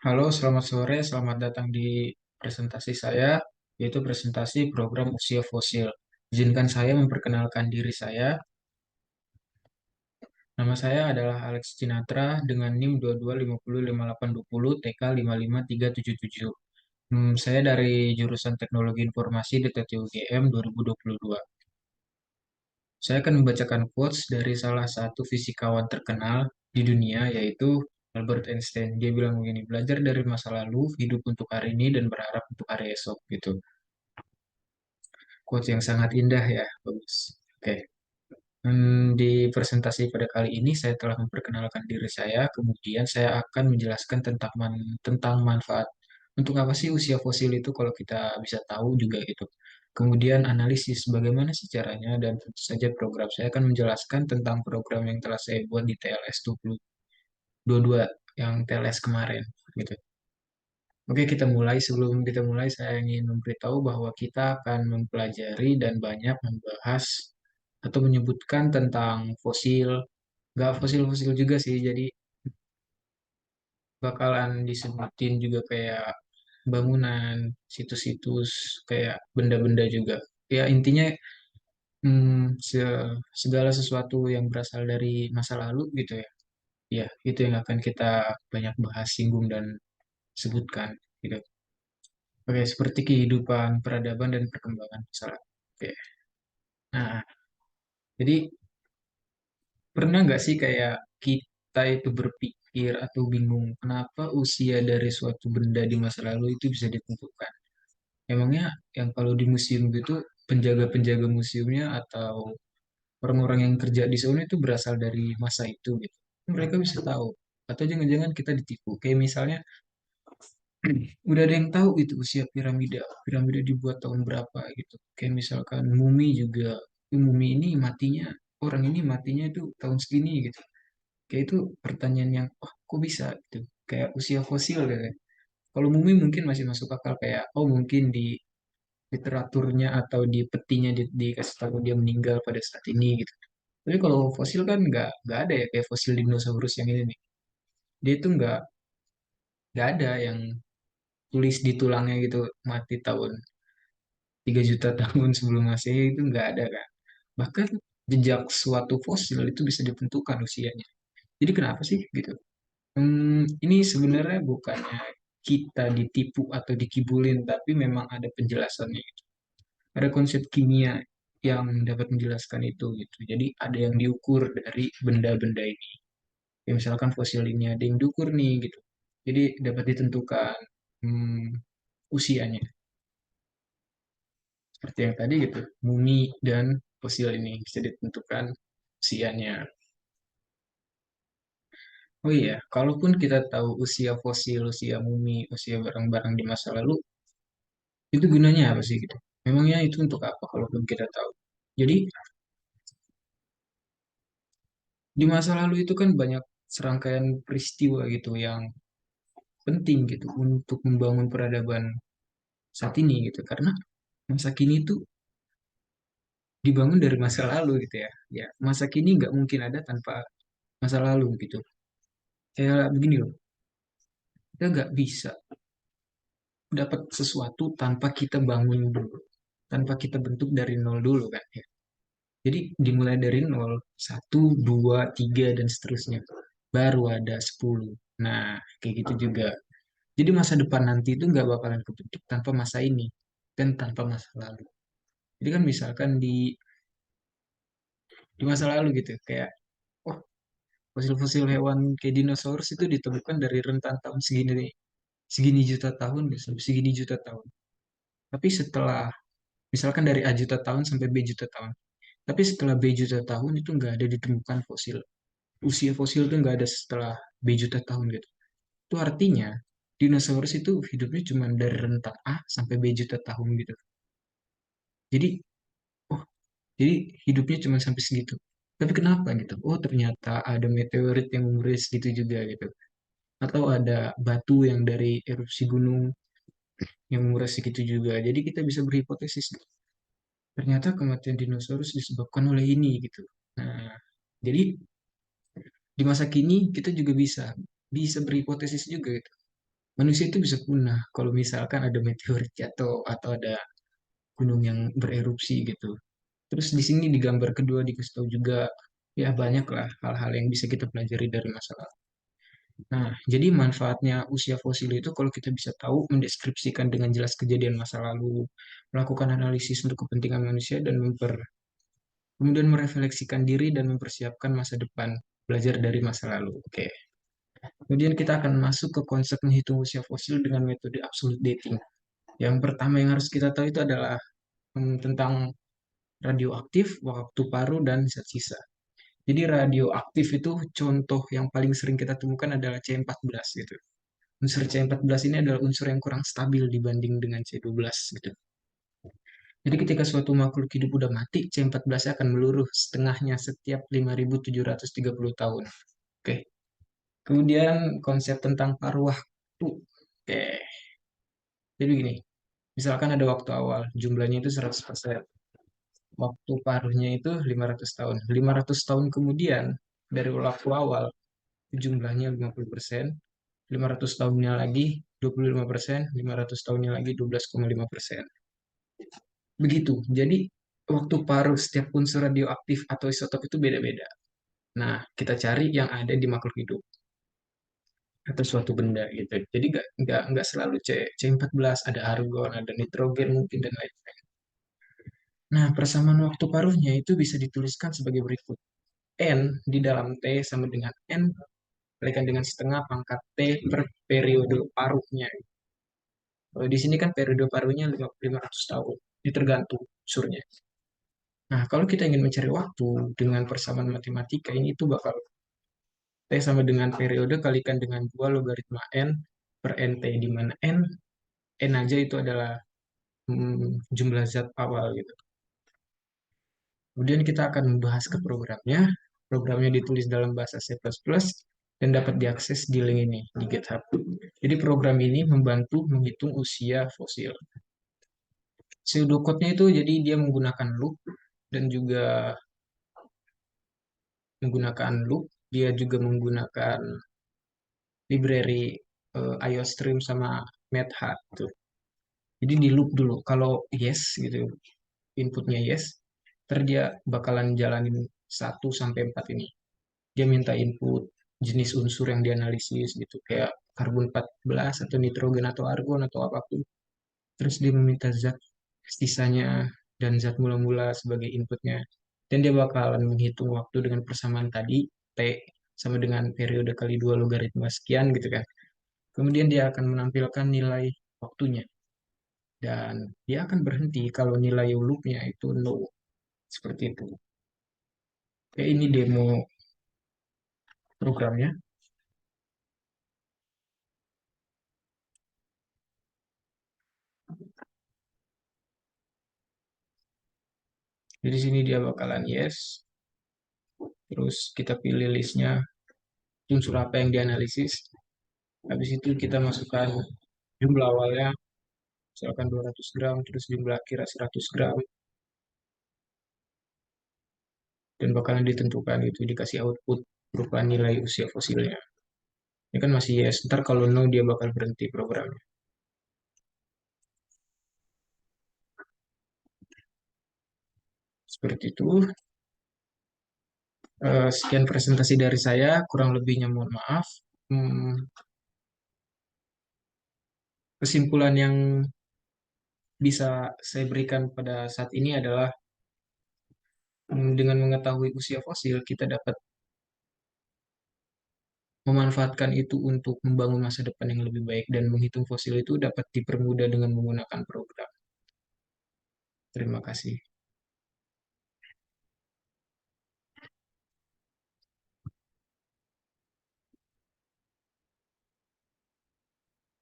Halo, selamat sore. Selamat datang di presentasi saya, yaitu presentasi program usia fosil. Izinkan saya memperkenalkan diri saya. Nama saya adalah Alex Cinatra dengan NIM 22505820 TK 55377. Saya dari jurusan Teknologi Informasi di TTUGM 2022. Saya akan membacakan quotes dari salah satu fisikawan terkenal di dunia, yaitu Albert Einstein. Dia bilang begini, belajar dari masa lalu, hidup untuk hari ini, dan berharap untuk hari esok, gitu. Quotes yang sangat indah ya, bagus. Oke. Di presentasi pada kali ini saya telah memperkenalkan diri saya, kemudian saya akan menjelaskan tentang manfaat. Untuk apa sih usia fosil itu kalau kita bisa tahu juga gitu. Kemudian analisis bagaimana sih caranya dan tentu saja program. Saya akan menjelaskan tentang program yang telah saya buat di TLS 2022 yang TLS kemarin gitu. Oke, kita mulai. Sebelum kita mulai, saya ingin memberitahu bahwa kita akan mempelajari dan banyak membahas atau menyebutkan tentang fosil. Nggak fosil-fosil juga sih, jadi bakalan disebutin juga kayak bangunan, situs-situs, kayak benda-benda juga. Ya, intinya segala sesuatu yang berasal dari masa lalu gitu ya. Ya, itu yang akan kita banyak bahas, singgung, dan sebutkan gitu. Oke, seperti kehidupan, peradaban, dan perkembangan masalah. Oke. Nah, jadi pernah nggak sih kayak kita itu berpikir atau bingung kenapa usia dari suatu benda di masa lalu itu bisa ditentukan? Emangnya yang kalau di museum gitu penjaga-penjaga museumnya atau orang-orang yang kerja di sana itu berasal dari masa itu gitu. Mereka bisa tahu. Atau jangan-jangan kita ditipu. Kayak misalnya udah ada yang tahu itu usia piramida. Piramida dibuat tahun berapa gitu. Kayak misalkan mumi juga. Mumi ini matinya, orang ini matinya itu tahun segini gitu. Kayak itu pertanyaan yang, oh kok bisa gitu. Kayak usia fosil gitu. Kalau mumi mungkin masih masuk akal kayak, oh mungkin di literaturnya atau di petinya dikasih tahu dia meninggal pada saat ini gitu. Tapi kalau fosil kan nggak ada ya kayak fosil dinosaurus yang ini nih. Dia itu nggak ada yang tulis di tulangnya gitu mati tahun 3 juta tahun sebelum Masehi itu nggak ada kan. Bahkan jejak suatu fosil itu bisa ditentukan usianya. Jadi kenapa sih gitu? Ini sebenarnya bukannya kita ditipu atau dikibulin, tapi memang ada penjelasannya. Ada konsep kimia yang dapat menjelaskan itu gitu. Jadi ada yang diukur dari benda-benda ini. Ya, misalkan fosil ini ada yang diukur nih gitu. Jadi dapat ditentukan usianya. Seperti yang tadi gitu, mumi dan fosil ini bisa ditentukan usianya. Oh iya, kalaupun kita tahu usia fosil, usia mumi, usia barang-barang di masa lalu, itu gunanya apa sih gitu? Memangnya itu untuk apa kalaupun kita tahu? Jadi di masa lalu itu kan banyak serangkaian peristiwa gitu yang penting gitu untuk membangun peradaban saat ini gitu. Karena masa kini itu dibangun dari masa lalu gitu ya. Ya, masa kini nggak mungkin ada tanpa masa lalu gitu. Kayak begini loh, kita nggak bisa dapat sesuatu tanpa kita bangun dulu, tanpa kita bentuk dari nol dulu kan ya. Jadi dimulai dari nol, satu, dua, tiga, dan seterusnya. Baru ada 10. Nah, kayak gitu juga. Jadi masa depan nanti itu nggak bakalan kebentuk tanpa masa ini dan tanpa masa lalu. Jadi kan misalkan di masa lalu gitu, kayak, oh fosil-fosil hewan kayak dinosaurus itu ditemukan dari rentan tahun segini, segini juta tahun, sampai segini juta tahun. Tapi setelah, misalkan dari A juta tahun sampai B juta tahun. Tapi setelah B juta tahun itu nggak ada ditemukan fosil. Usia fosil itu nggak ada setelah B juta tahun gitu. Itu artinya dinosaurus itu hidupnya cuma dari rentang A sampai B juta tahun gitu. Jadi, oh, jadi hidupnya cuma sampai segitu. Tapi kenapa gitu? Oh, ternyata ada meteorit yang umurnya segitu juga gitu. Atau ada batu yang dari erupsi gunung yang umurnya segitu juga. Jadi kita bisa berhipotesis, ternyata kematian dinosaurus disebabkan oleh ini gitu. Nah, jadi di masa kini kita juga bisa bisa berhipotesis juga gitu. Manusia itu bisa punah kalau misalkan ada meteorit jatuh atau ada gunung yang bererupsi gitu. Terus di sini di gambar kedua dikasih tahu juga ya banyak lah hal-hal yang bisa kita pelajari dari masa lalu. Nah, jadi manfaatnya usia fosil itu kalau kita bisa tahu mendeskripsikan dengan jelas kejadian masa lalu, melakukan analisis untuk kepentingan manusia dan kemudian merefleksikan diri dan mempersiapkan masa depan, belajar dari masa lalu. Oke. Kemudian kita akan masuk ke konsep menghitung usia fosil dengan metode absolute dating. Yang pertama yang harus kita tahu itu adalah tentang radioaktif, waktu paru, dan zat sisa. Jadi radioaktif itu contoh yang paling sering kita temukan adalah C14 gitu. Unsur C14 ini adalah unsur yang kurang stabil dibanding dengan C12 gitu. Jadi ketika suatu makhluk hidup udah mati, C14 akan meluruh setengahnya setiap 5.730 tahun. Oke. Kemudian konsep tentang paruh waktu. Oke. Jadi gini, misalkan ada waktu awal, jumlahnya itu 100%. Waktu paruhnya itu 500 tahun. 500 tahun kemudian dari waktu awal, jumlahnya 50%. 500 tahunnya lagi 25%, 500 tahunnya lagi 12,5%. Begitu. Jadi waktu paruh setiap unsur radioaktif atau isotop itu beda-beda. Nah, kita cari yang ada di makhluk hidup atau suatu benda gitu. Jadi nggak selalu C14, ada argon, ada nitrogen mungkin dan lain-lain. Nah, persamaan waktu paruhnya itu bisa dituliskan sebagai berikut. N di dalam T sama dengan N kalikan dengan setengah pangkat T per periode paruhnya. Kalau di sini kan periode paruhnya 500 tahun. Ini tergantung unsurnya. Nah, kalau kita ingin mencari waktu dengan persamaan matematika, ini itu bakal T sama dengan periode kalikan dengan 2 logaritma N per NT, di mana N aja itu adalah jumlah zat awal gitu. Kemudian kita akan membahas ke programnya. Programnya ditulis dalam bahasa C++ dan dapat diakses di link ini, di GitHub. Jadi program ini membantu menghitung usia fosil. Pseudocode-nya itu jadi dia menggunakan loop dan juga dia juga menggunakan library IOStream sama MathHut tuh. Jadi di loop dulu. Kalau yes gitu, inputnya yes, terus dia bakalan jalanin 1 sampai 4 ini. Dia minta input jenis unsur yang dianalisis gitu, kayak karbon 14 atau nitrogen atau argon atau apapun. Terus dia meminta zat sisanya dan zat mula-mula sebagai inputnya. Dan dia bakalan menghitung waktu dengan persamaan tadi, T sama dengan periode kali 2 logaritma sekian gitu kan. Kemudian dia akan menampilkan nilai waktunya. Dan dia akan berhenti kalau nilai loopnya itu no. Seperti itu. Oke, ini demo programnya. Jadi sini dia bakalan yes. Terus kita pilih listnya, unsur apa yang dianalisis. Habis itu kita masukkan jumlah awalnya, misalkan 200 gram, terus jumlah akhirnya 100 gram, dan bakalan ditentukan itu dikasih output berupa nilai usia fosilnya. Ini kan masih yes, ntar kalau no dia bakal berhenti programnya. Seperti itu. Sekian presentasi dari saya, kurang lebihnya mohon maaf. Hmm, Kesimpulan yang bisa saya berikan pada saat ini adalah dengan mengetahui usia fosil, kita dapat memanfaatkan itu untuk membangun masa depan yang lebih baik dan menghitung fosil itu dapat dipermudah dengan menggunakan program. Terima kasih.